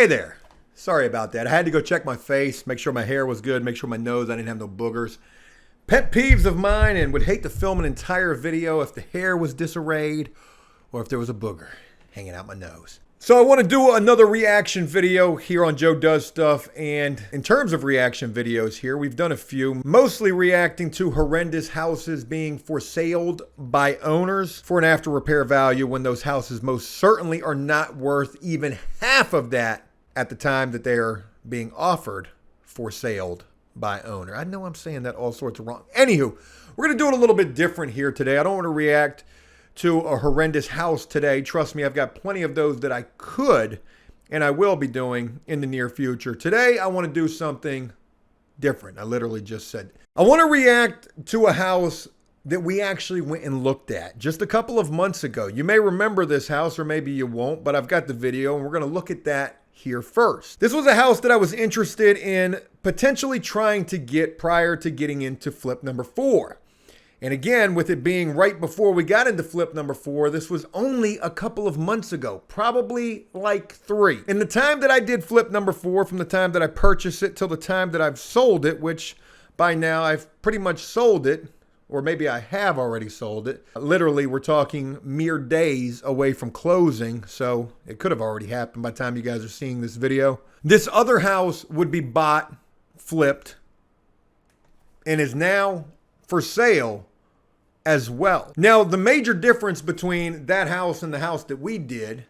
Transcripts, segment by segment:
Hey there. Sorry about that. I had to go check my face, make sure my hair was good, make sure my nose, I didn't have no boogers. Pet peeves of mine, and would hate to film an entire video if the hair was disarrayed or if there was a booger hanging out my nose. So I want to do another reaction video here on Joe Does Stuff, and in terms of reaction videos here, we've done a few, mostly reacting to horrendous houses being for sale by owners for an after repair value when those houses most certainly are not worth even half of that at the time that they are being offered for sale by owner. I know I'm saying that all sorts of wrong. Anywho, we're going to do it a little bit different here today. I don't want to react to a horrendous house today. Trust me, I've got plenty of those that I could and I will be doing in the near future. Today, I want to do something different. I literally just said, I want to react to a house that we actually went and looked at just a couple of months ago. You may remember this house or maybe you won't, but I've got the video and we're going to look at that here first. This was a house that I was interested in potentially trying to get prior to getting into flip number 4. And again, with it being right before we got into flip number 4, this was only a couple of months ago, probably like 3. In the time that I did flip number 4, from the time that I purchased it till the time that I've sold it, which by now I've pretty much sold it, or maybe I have already sold it. Literally, we're talking mere days away from closing, so it could have already happened by the time you guys are seeing this video. This other house would be bought, flipped, and is now for sale as well. Now, the major difference between that house and the house that we did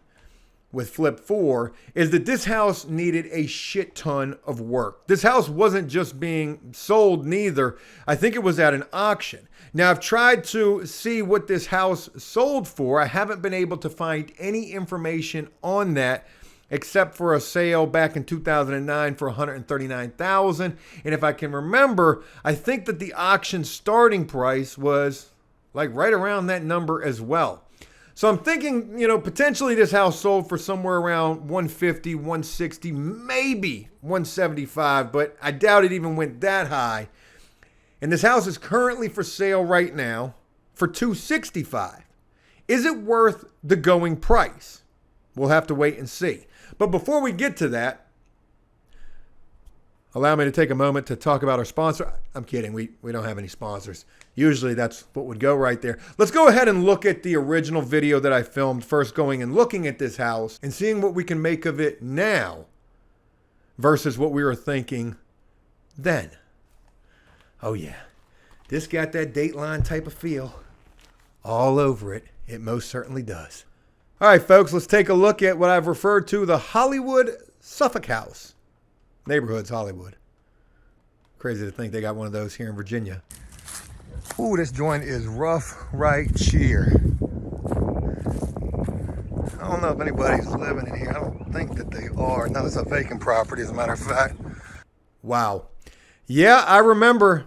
with flip 4 is that this house needed a shit ton of work. This house wasn't just being sold neither. I think it was at an auction. Now, I've tried to see what this house sold for. I haven't been able to find any information on that except for a sale back in 2009 for $139,000. And if I can remember, I think that the auction starting price was like right around that number as well. So I'm thinking, you know, potentially this house sold for somewhere around 150, 160, maybe 175, but I doubt it even went that high. And this house is currently for sale right now for $265. Is it worth the going price? We'll have to wait and see. But before we get to that, allow me to take a moment to talk about our sponsor. I'm kidding. We don't have any sponsors. Usually that's what would go right there. Let's go ahead and look at the original video that I filmed, first going and looking at this house and seeing what we can make of it now versus what we were thinking then. Oh yeah, this got that Dateline type of feel all over it. It most certainly does. All right, folks, let's take a look at what I've referred to the Hollywood Suffolk House. Neighborhoods, Hollywood. Crazy to think they got one of those here in Virginia. Ooh, this joint is rough right here. I don't know if anybody's living in here. I don't think that they are. No, it's a vacant property, as a matter of fact. Wow. Yeah, I remember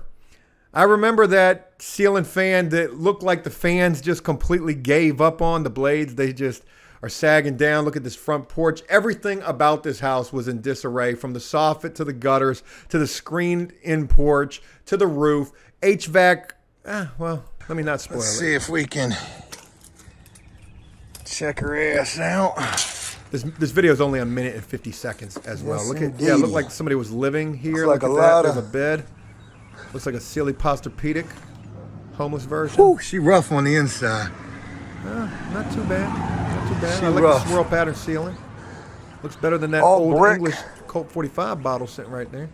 that ceiling fan that looked like the fans just completely gave up on the blades. They just are sagging down. Look at this front porch. Everything about this house was in disarray, from the soffit to the gutters to the screened-in porch to the roof. HVAC, well, let me not spoil it. Let's see if we can check her ass out. This video is only a minute and 50 seconds as well. Yes, look at, indeed. yeah, look like somebody was living here. Looks Look like at a that. lot There's of- a bed. Looks like a silly Posturepedic, homeless version. Whew, she rough on the inside. Not too bad. Not too bad. She I like rough. the swirl pattern ceiling. Looks better than that All old brick. English Colt 45 bottle sitting right there.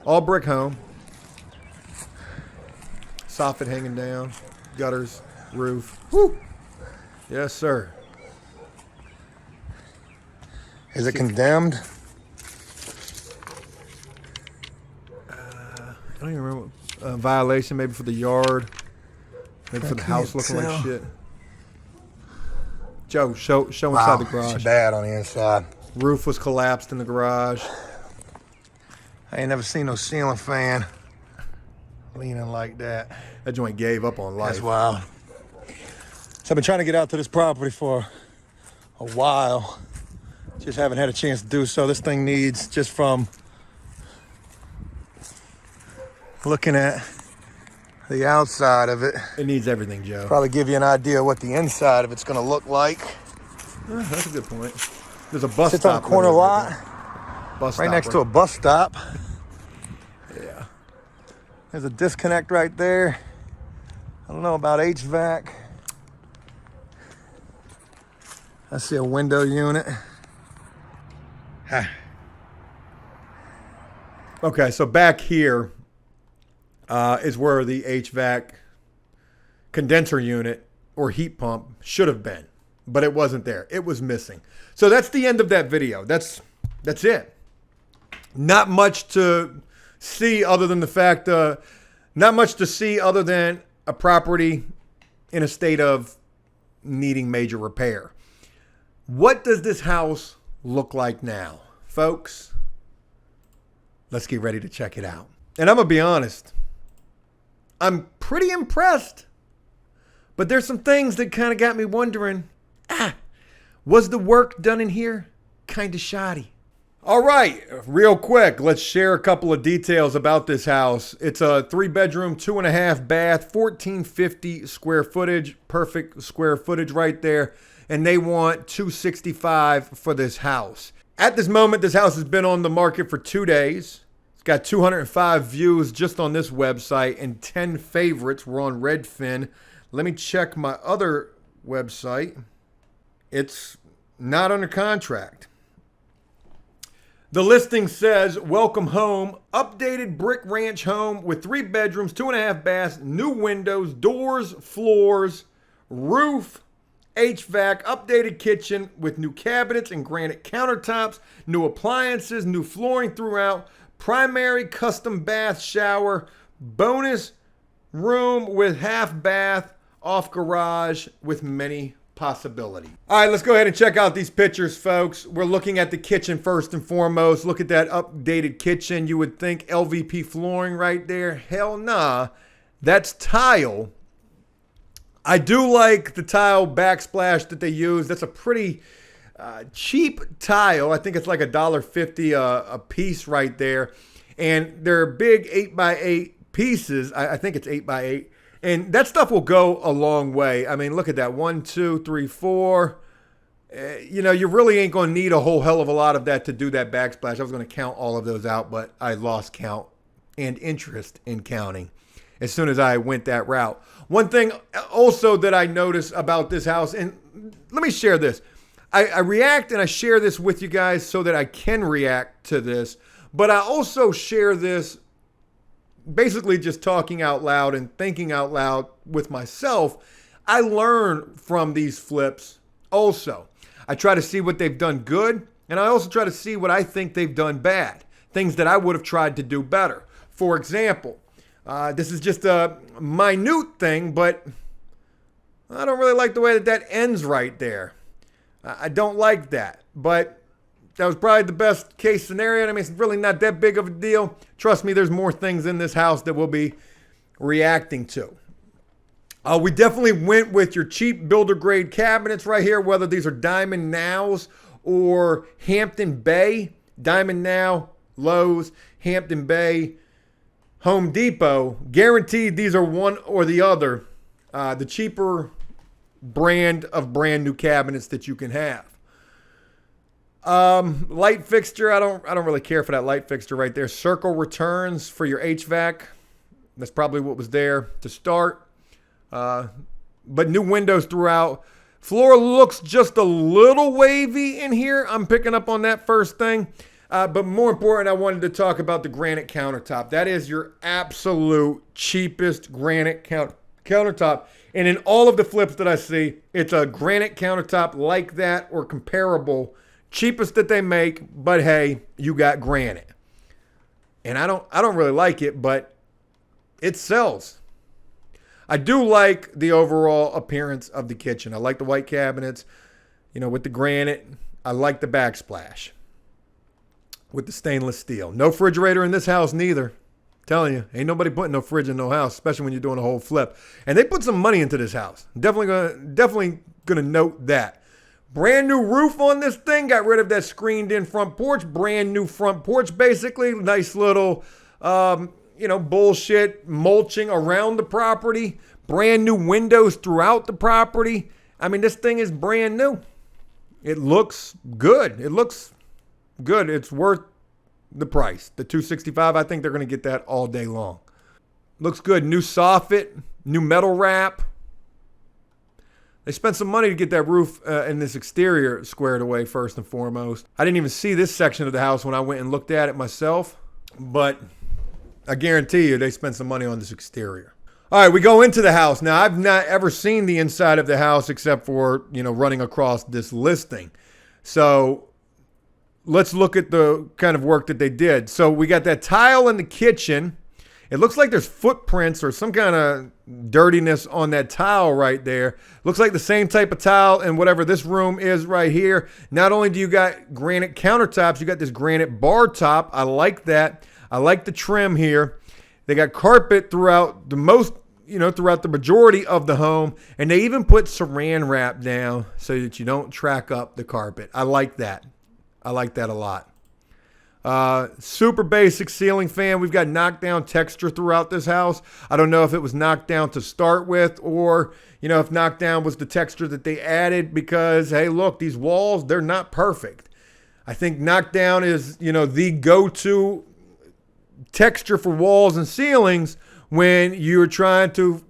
All brick home. Soffit hanging down. Gutters. Roof. Woo! Yes, sir. Is it condemned? I don't even remember. Violation maybe for the yard. Maybe for the house looking like shit. Joe, show inside the garage. It's bad on the inside. Roof was collapsed in the garage. I ain't never seen no ceiling fan leaning like that. That joint gave up on life. That's wild. So I've been trying to get out to this property for a while. Just haven't had a chance to do so. This thing needs, just from looking at the outside of it, It needs everything, Joe. probably give you an idea what the inside of it's going to look like. That's a good point. There's a bus Sits on a stop. corner literally lot, right there. Bus right stop, next to a bus stop. Yeah. There's a disconnect right there. I don't know about HVAC. I see a window unit. Okay, so back here is where the HVAC condenser unit or heat pump should have been, but it wasn't there. It was missing. So that's the end of that video. That's it. Not much to see other than the fact, not much to see other than a property in a state of needing major repair. What does this house look like now, folks? Let's get ready to check it out. And I'm going to be honest, I'm pretty impressed. But there's some things that kind of got me wondering, was the work done in here kind of shoddy? All right, real quick, let's share a couple of details about this house. It's a 3-bedroom, 2.5 bath, 1450 square footage, perfect square footage right there. And they want $265 for this house. At this moment, this house has been on the market for 2 days. It's got 205 views just on this website and 10 favorites. We're on Redfin. Let me check my other website. It's not under contract. The listing says, welcome home, updated brick ranch home with 3 bedrooms, 2.5 baths, new windows, doors, floors, roof, HVAC, updated kitchen with new cabinets and granite countertops, new appliances, new flooring throughout, primary custom bath shower, bonus room with half bath, off garage with many possibilities. All right, let's go ahead and check out these pictures, folks. We're looking at the kitchen first and foremost. Look at that updated kitchen. You would think LVP flooring right there. Hell nah, that's tile. I do like the tile backsplash that they use. That's a pretty cheap tile. I think it's like $1.50 a piece right there. And they're big 8x8 pieces. I think it's 8x8. And that stuff will go a long way. I mean, look at that. 1, 2, 3, 4. You know, you really ain't going to need a whole hell of a lot of that to do that backsplash. I was going to count all of those out, but I lost count and interest in counting as soon as I went that route. One thing also that I noticed about this house, and let me share this. I react and I share this with you guys so that I can react to this, but I also share this basically just talking out loud and thinking out loud with myself. I learn from these flips also. I try to see what they've done good, and I also try to see what I think they've done bad, things that I would have tried to do better. For example, this is just a minute thing, but I don't really like the way that ends right there. I don't like that, but that was probably the best case scenario. I mean, it's really not that big of a deal. Trust me, there's more things in this house that we'll be reacting to. We definitely went with your cheap builder grade cabinets right here, whether these are Diamond Nows or Hampton Bay. Diamond Now, Lowe's, Hampton Bay, Home Depot. Guaranteed these are one or the other. The cheaper brand of brand new cabinets that you can have. Light fixture, I don't really care for that light fixture right there. Circle returns for your HVAC. That's probably what was there to start. But new windows throughout. Floor looks just a little wavy in here. I'm picking up on that first thing. But more important, I wanted to talk about the granite countertop. That is your absolute cheapest granite countertop. And in all of the flips that I see, it's a granite countertop like that or comparable. Cheapest that they make, but hey, you got granite. And I don't really like it, but it sells. I do like the overall appearance of the kitchen. I like the white cabinets, you know, with the granite. I like the backsplash with the stainless steel. No refrigerator in this house neither. Telling you, ain't nobody putting no fridge in no house, especially when you're doing a whole flip. And they put some money into this house. Definitely gonna note that. Brand new roof on this thing. Got rid of that screened in front porch. Brand new front porch, basically. Nice little, bullshit mulching around the property. Brand new windows throughout the property. I mean, this thing is brand new. It looks good. It looks good. It's worth the price. The $265, I think they're going to get that all day long. Looks good. New soffit, new metal wrap. They spent some money to get that roof and this exterior squared away first and foremost. I didn't even see this section of the house when I went and looked at it myself, but I guarantee you they spent some money on this exterior. All right, we go into the house. Now, I've not ever seen the inside of the house except for, running across this listing. So let's look at the kind of work that they did. So we got that tile in the kitchen. It looks like there's footprints or some kind of dirtiness on that tile right there. Looks like the same type of tile in whatever this room is right here. Not only do you got granite countertops, you got this granite bar top. I like that. I like the trim here. They got carpet throughout the majority of the home. And they even put saran wrap down so that you don't track up the carpet. I like that. I like that a lot. Super basic ceiling fan. We've got knockdown texture throughout this house. I don't know if it was knocked down to start with or, if knockdown was the texture that they added because, hey, look, these walls, they're not perfect. I think knockdown is, the go-to texture for walls and ceilings when you're trying to,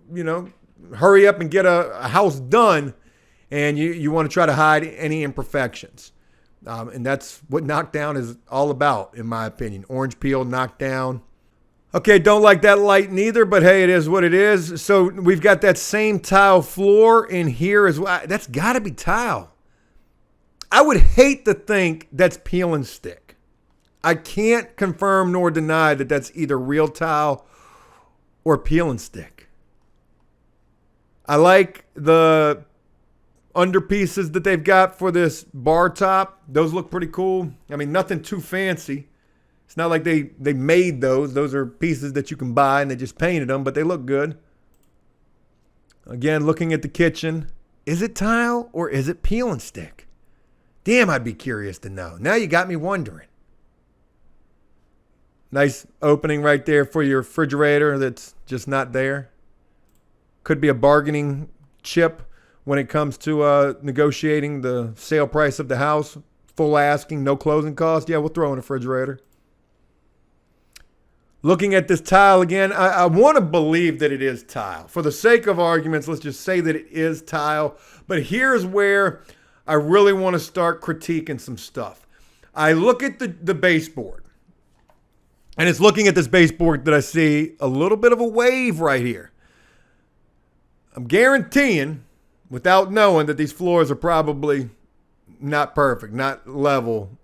hurry up and get a house done and you want to try to hide any imperfections. And that's what knockdown is all about, in my opinion. Orange peel, knockdown. Okay, don't like that light neither, but hey, it is what it is. So we've got that same tile floor in here as well. That's got to be tile. I would hate to think that's peel and stick. I can't confirm nor deny that that's either real tile or peel and stick. I like the underpieces that they've got for this bar top. Those look pretty cool. I mean, nothing too fancy. It's not like they made those. Those are pieces that you can buy and they just painted them, but they look good. Again, looking at the kitchen. Is it tile or is it peel and stick? Damn, I'd be curious to know. Now you got me wondering. Nice opening right there for your refrigerator that's just not there. Could be a bargaining chip when it comes to negotiating the sale price of the house. Full asking, no closing cost. Yeah, we'll throw in a refrigerator. Looking at this tile again, I want to believe that it is tile. For the sake of arguments, let's just say that it is tile. But here's where I really want to start critiquing some stuff. I look at the baseboard. And it's looking at this baseboard that I see a little bit of a wave right here. I'm guaranteeing, without knowing, that these floors are probably not perfect, not level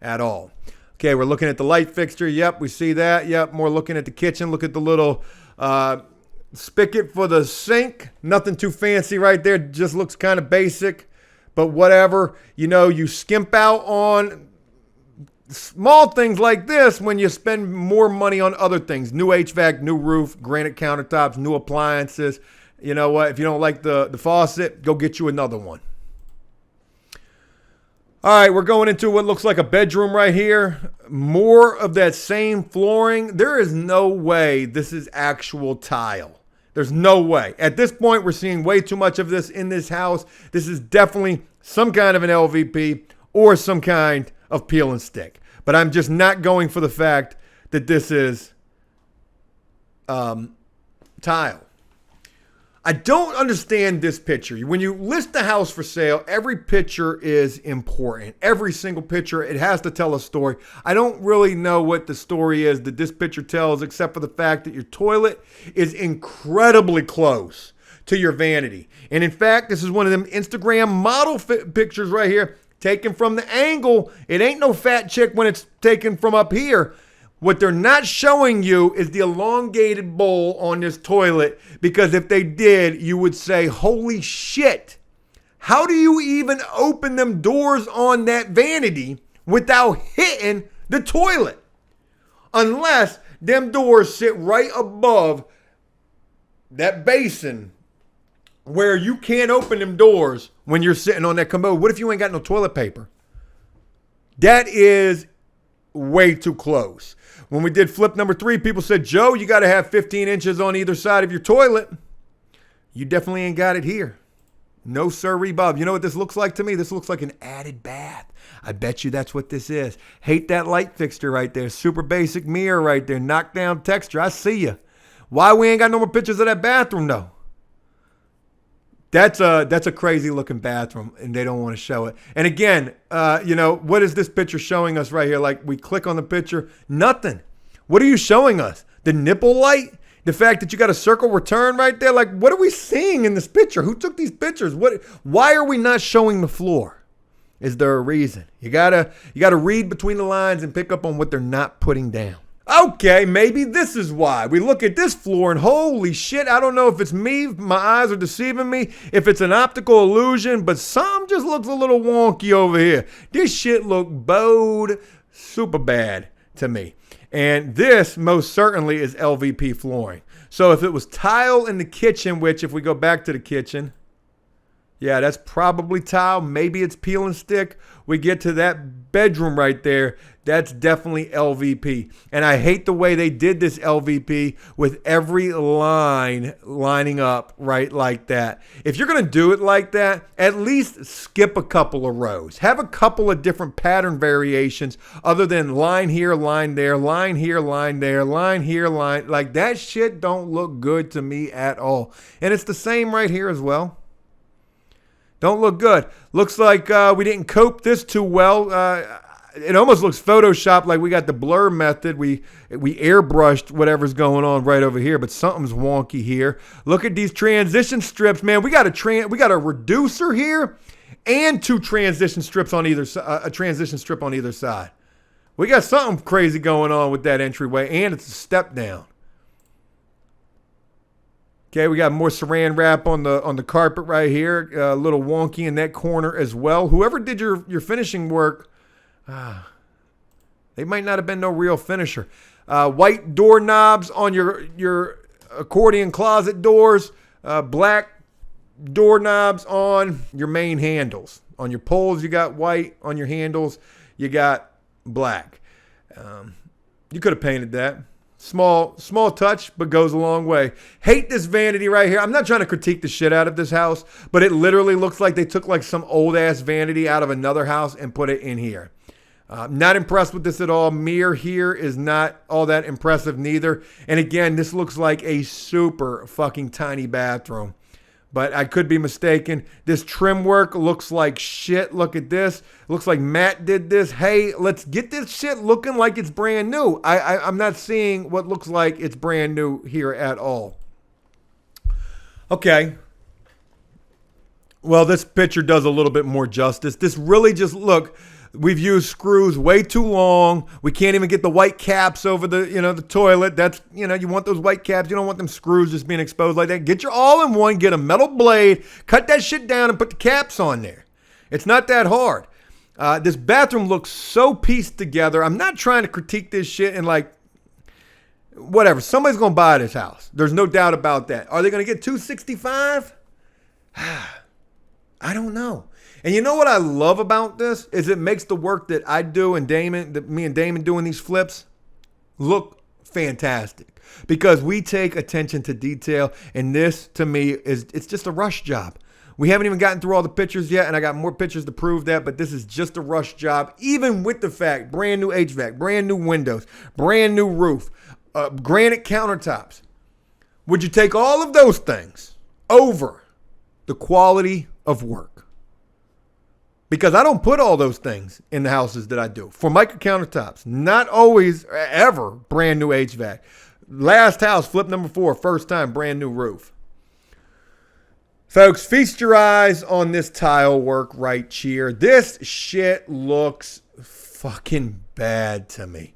at all. Okay, we're looking at the light fixture. Yep, we see that. Yep, more looking at the kitchen. Look at the little spigot for the sink. Nothing too fancy right there. Just looks kind of basic, but whatever. You skimp out on small things like this when you spend more money on other things. New HVAC, new roof, granite countertops, new appliances. You know what? If you don't like the faucet, go get you another one. All right, we're going into what looks like a bedroom right here. More of that same flooring. There is no way this is actual tile. There's no way. At this point, we're seeing way too much of this in this house. This is definitely some kind of an LVP or some kind of peel and stick. But I'm just not going for the fact that this is tile. I don't understand this picture. When you list the house for sale, every picture is important. Every single picture, it has to tell a story. I don't really know what the story is that this picture tells, except for the fact that your toilet is incredibly close to your vanity. And in fact, this is one of them Instagram model pictures right here, taken from the angle. It ain't no fat chick when it's taken from up here. What they're not showing you is the elongated bowl on this toilet, because if they did, you would say, holy shit, how do you even open them doors on that vanity without hitting the toilet? Unless them doors sit right above that basin where you can't open them doors when you're sitting on that commode. What if you ain't got no toilet paper? That is way too close. When we did flip number 3, people said, Joe, you got to have 15 inches on either side of your toilet. You definitely ain't got it here. No sirree, Bob. You know what this looks like to me? This looks like an added bath. I bet you that's what this is. Hate that light fixture right there. Super basic mirror right there. Knockdown texture. I see you. Why we ain't got no more pictures of that bathroom, though? That's a crazy looking bathroom, and they don't want to show it. And again, what is this picture showing us right here? Like, we click on the picture, nothing. What are you showing us? The nipple light? The fact that you got a circle return right there? Like, what are we seeing in this picture? Who took these pictures? Why are we not showing the floor? Is there a reason? You gotta read between the lines and pick up on what they're not putting down. Okay, maybe this is why. We look at this floor and holy shit, I don't know if it's me, my eyes are deceiving me, if it's an optical illusion, but something just looks a little wonky over here. This shit look bowed super bad to me. And this most certainly is LVP flooring. So if it was tile in the kitchen, which if we go back to the kitchen, yeah, that's probably tile. Maybe it's peel and stick. We get to that bedroom right there. That's definitely LVP. And I hate the way they did this LVP with every line lining up right like that. If you're going to do it like that, at least skip a couple of rows. Have a couple of different pattern variations other than line here, line there, line here, line there, line here, line. Like that shit don't look good to me at all. And it's the same right here as well. Don't look good. Looks like we didn't cope this too well. It almost looks Photoshopped, like we got the blur method. We airbrushed whatever's going on right over here, but something's wonky here. Look at these transition strips, man. We got a reducer here and two transition strips on either a transition strip on either side. We got something crazy going on with that entryway, and it's a step down. Okay, we got more saran wrap on the carpet right here. A little wonky in that corner as well. Whoever did your finishing work, they might not have been no real finisher. White doorknobs on your accordion closet doors. Black doorknobs on your main handles. On your poles, you got white. On your handles, you got black. You could have painted that. Small touch, but goes a long way. Hate this vanity right here. I'm not trying to critique the shit out of this house, but it literally looks like they took like some old ass vanity out of another house and put it in here. Not impressed with this at all. Mirror here is not all that impressive neither. And again, this looks like a super fucking tiny bathroom. But I could be mistaken. This trim work looks like shit. Look at this. Looks like Matt did this. Hey, let's get this shit looking like it's brand new. I'm not seeing what looks like it's brand new here at all. Okay. Well, this picture does a little bit more justice. This really just, look, we've used screws way too long. We can't even get the white caps over the toilet. That's, you want those white caps. You don't want them screws just being exposed like that. Get your all-in-one, get a metal blade, cut that shit down and put the caps on there. It's not that hard. This bathroom looks so pieced together. I'm not trying to critique this shit and like, whatever. Somebody's going to buy this house. There's no doubt about that. Are they going to get $265? I don't know. And you know what I love about this is it makes the work that I do and me and Damon doing these flips look fantastic because we take attention to detail. And this to me it's just a rush job. We haven't even gotten through all the pictures yet, and I got more pictures to prove that, but this is just a rush job, even with the fact, brand new HVAC, brand new windows, brand new roof, granite countertops. Would you take all of those things over the quality of work? Because I don't put all those things in the houses that I do. Formica countertops, not always, ever, brand new HVAC. Last house, flip number 4, first time, brand new roof. Folks, feast your eyes on this tile work right here. This shit looks fucking bad to me.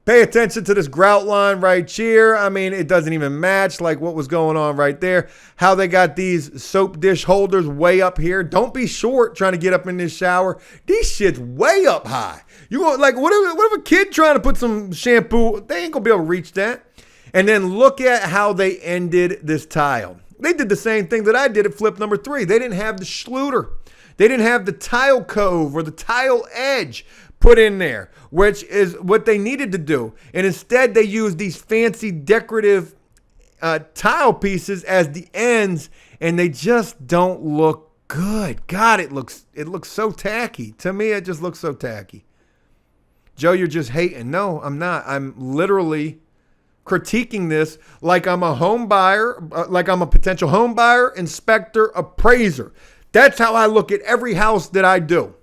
Pay attention to this grout line right here. I mean, it doesn't even match like what was going on right there. How they got these soap dish holders way up here. Don't be short trying to get up in this shower. These shit's way up high. You go like, what if a kid trying to put some shampoo? They ain't gonna be able to reach that. And then look at how they ended this tile. They did the same thing that I did at flip number 3. They didn't have the Schluter. They didn't have the tile cove or the tile edge put in there, which is what they needed to do. And instead, they used these fancy decorative tile pieces as the ends and they just don't look good. God, it looks so tacky. To me, it just looks so tacky. Joe, you're just hating. No, I'm not. I'm literally critiquing this like I'm a home buyer, like I'm a potential home buyer, inspector, appraiser. That's how I look at every house that I do.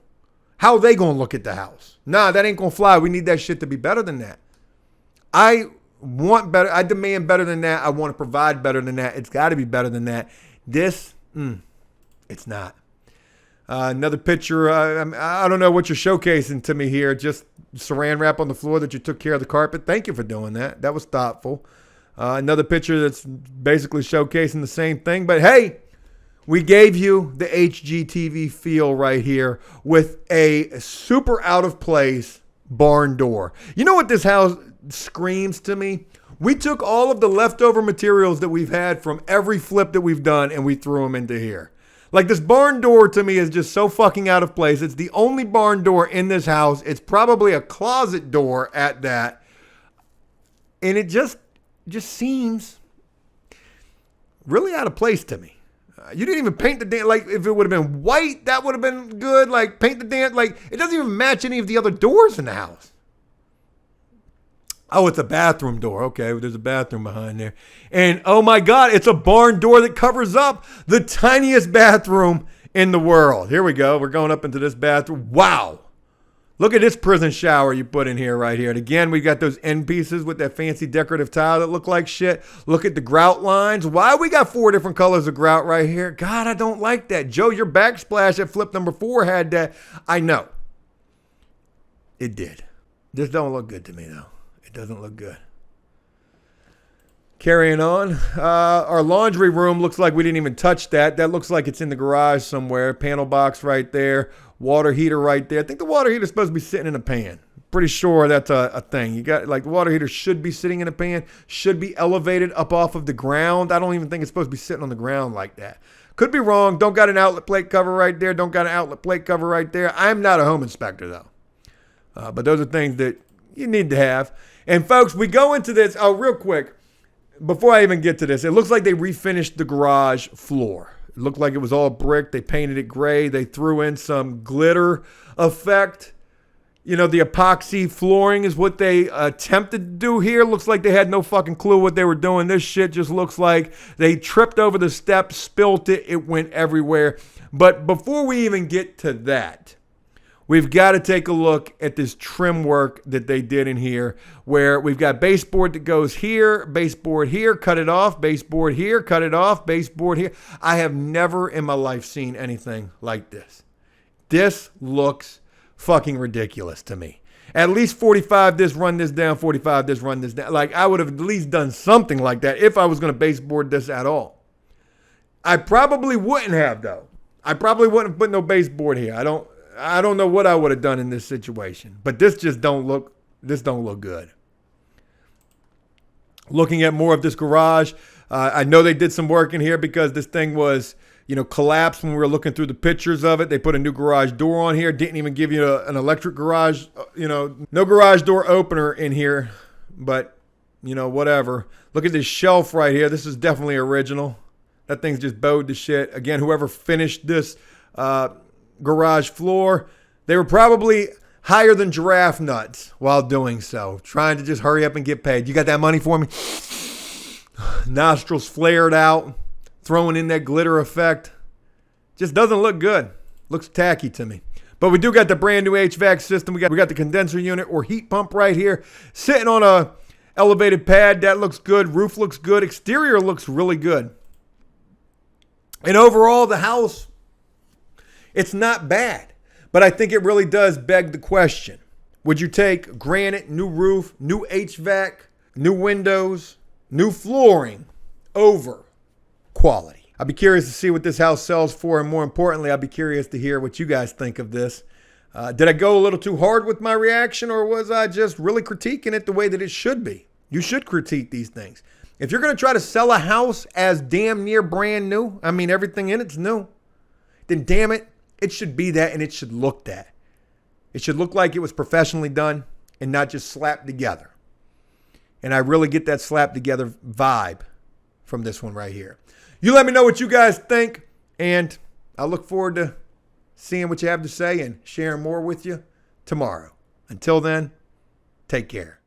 How they gonna look at the house? Nah, that ain't gonna fly. We need that shit to be better than that. I want better. I demand better than that. I want to provide better than that. It's got to be better than that. This, it's not. Another picture. I don't know what you're showcasing to me here. Just saran wrap on the floor that you took care of the carpet. Thank you for doing that. That was thoughtful. Another picture that's basically showcasing the same thing. But hey, we gave you the HGTV feel right here with a super out of place barn door. You know what this house screams to me? We took all of the leftover materials that we've had from every flip that we've done and we threw them into here. Like, this barn door to me is just so fucking out of place. It's the only barn door in this house. It's probably a closet door at that. And it just seems really out of place to me. You didn't even paint the damn, like, if it would have been white, that would have been good. Like, paint the damn, like, it doesn't even match any of the other doors in the house. Oh, it's a bathroom door. Okay, there's a bathroom behind there. And oh my God, it's a barn door that covers up the tiniest bathroom in the world. Here we go. We're going up into this bathroom. Wow. Look at this prison shower you put in here right here. And again, we got those end pieces with that fancy decorative tile that look like shit. Look at the grout lines. Why we got 4 different colors of grout right here? God, I don't like that. Joe, your backsplash at flip number 4 had that. I know. It did. This don't look good to me though. It doesn't look good. Carrying on. Our laundry room looks like we didn't even touch that. That looks like it's in the garage somewhere. Panel box right there. Water heater right there. I think the water heater is supposed to be sitting in a pan. Pretty sure that's a thing. You got, like, the water heater should be sitting in a pan. Should be elevated up off of the ground. I don't even think it's supposed to be sitting on the ground like that. Could be wrong. Don't got an outlet plate cover right there. Don't got an outlet plate cover right there. I'm not a home inspector though. But those are things that you need to have. And folks, we go into this, real quick, before I even get to this, it looks like they refinished the garage floor. It looked like it was all brick. They painted it gray. They threw in some glitter effect. You know, the epoxy flooring is what they attempted to do here. Looks like they had no fucking clue what they were doing. This shit just looks like they tripped over the steps, spilt it, it went everywhere. But before we even get to that, we've got to take a look at this trim work that they did in here, where we've got baseboard that goes here, baseboard here, cut it off, baseboard here, cut it off, baseboard here. I have never in my life seen anything like this. This looks fucking ridiculous to me. At least 45 this, run this down, 45 this, run this down. Like, I would have at least done something like that if I was going to baseboard this at all. I probably wouldn't have, though. I probably wouldn't have put no baseboard here. I don't know what I would have done in this situation, but this don't look good. Looking at more of this garage, I know they did some work in here because this thing was, collapsed when we were looking through the pictures of it. They put a new garage door on here. Didn't even give you an electric garage, no garage door opener in here, but whatever. Look at this shelf right here. This is definitely original. That thing's just bowed to shit. Again, whoever finished this, garage floor, they were probably higher than giraffe nuts while doing so, trying to just hurry up and get paid. You got that money for me? Nostrils flared out, throwing in that glitter effect. Just doesn't look good. Looks tacky to me. But we do got the brand new HVAC system. We got the condenser unit or heat pump right here, sitting on a elevated pad. That looks good. Roof looks good. Exterior looks really good. And overall, the house, it's not bad, but I think it really does beg the question. Would you take granite, new roof, new HVAC, new windows, new flooring over quality? I'd be curious to see what this house sells for, and more importantly, I'd be curious to hear what you guys think of this. Did I go a little too hard with my reaction, or was I just really critiquing it the way that it should be? You should critique these things. If you're going to try to sell a house as damn near brand new, I mean, everything in it's new, then damn it, it should be that, and it should look that. It should look like it was professionally done and not just slapped together. And I really get that slapped together vibe from this one right here. You let me know what you guys think, and I look forward to seeing what you have to say and sharing more with you tomorrow. Until then, take care.